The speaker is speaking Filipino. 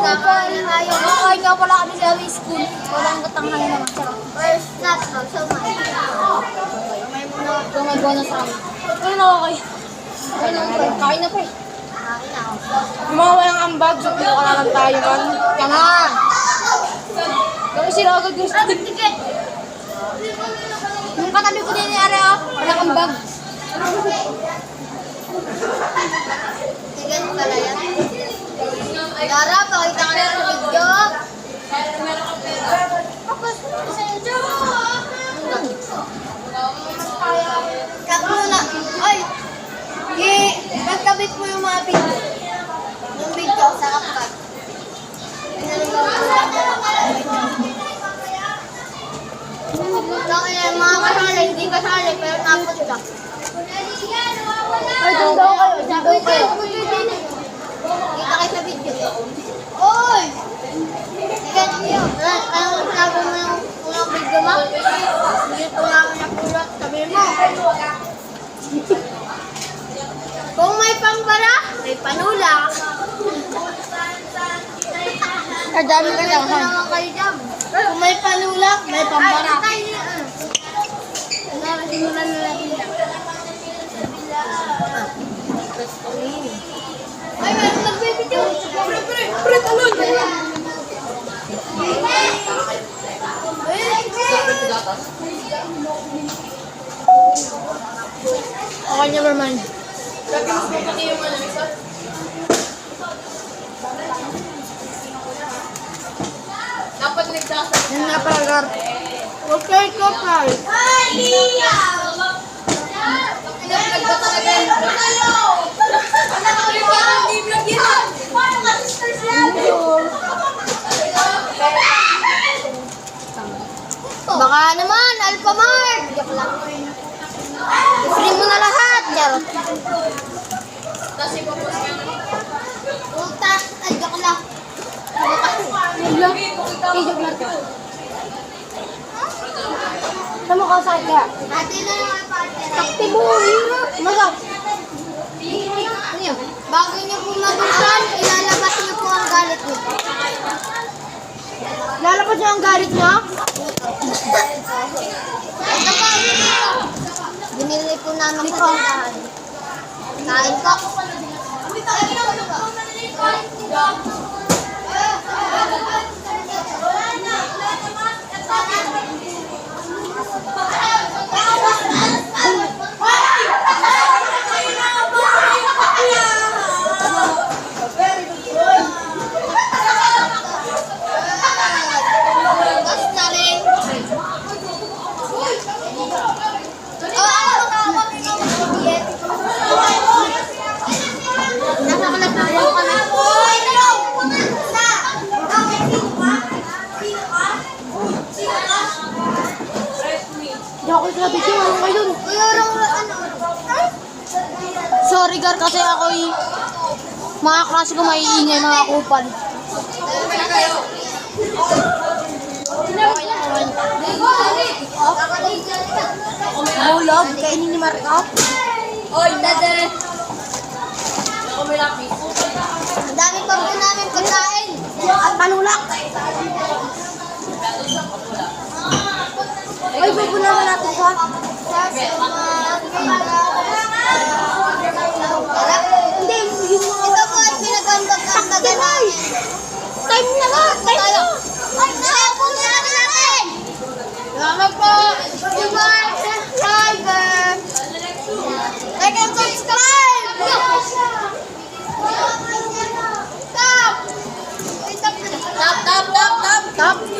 Kakain tayo. Kakain nga pala kami sa high school. Walang katanghal naman. First class, so may. So may bonus kami. Ano na kayo? Kain na pa eh. Kakain na ako. Yung mga walang ambag, so pinuka na lang tayo man. Yan na. Kasi sila agad yung stick. Ticket. Yung katabi ko din ni Areo, walang ambag. Ticket pala yan. Dara, pakita ka na sa video. Kakuna. Oy! Pagkabit mo yung mga video. Yung video sa kapag. Mga kasali, hindi kasali, pero napot siya. Ay, doon daw kayo. Doon daw kayo. Kita kayo sa video. Oy! Sige, niyo. Anong sinabi mo yung unang video mo? Hindi ko namin napulot. Sabi mo. Kung may pambara, may panulak. Kadami ka lang. Ito naman kayo dyan. Kung may panulak, may pambara. Simulan na natin lang. Ay, meron nagbibidyo. Pre, talon! Okay, never mind. Dapat nagdasa. Yan nga pala, Gar. Okay, kopal. Baka naman, Alphamart. Joke lang. I-free mo na lahat. Charot. Puta. Ay, joke lang. Joke lang ka. Saan mo kasakit kaya? Ate na naman partner. Takti mo, hirap. Masak. Ano yun? Bago niyo po magustuhan, ilalabas niyo po ang galit niyo. Lalabas niyo ang galit niyo? Ito po. Binili po namin sa tindahan. Kain po. Ako grabe siya, ano ngayon? Sorry Gar, kasi ako'y mga klase ko maiingay, mga kupal. Okay lang naman. Bulog, kainin ni Markop. Oy, dade. Ang dami pa po namin pagkain. At panulak. Ay, pupunaman natin ka. Hindi, yung mga... Ito po ay pinagambag-ambagan namin. Time na nga! Time na! Ay, nakapong natin! Salamat po! You are subscriber! Like and subscribe! Stop! Tap, tap, tap, tap! Tap!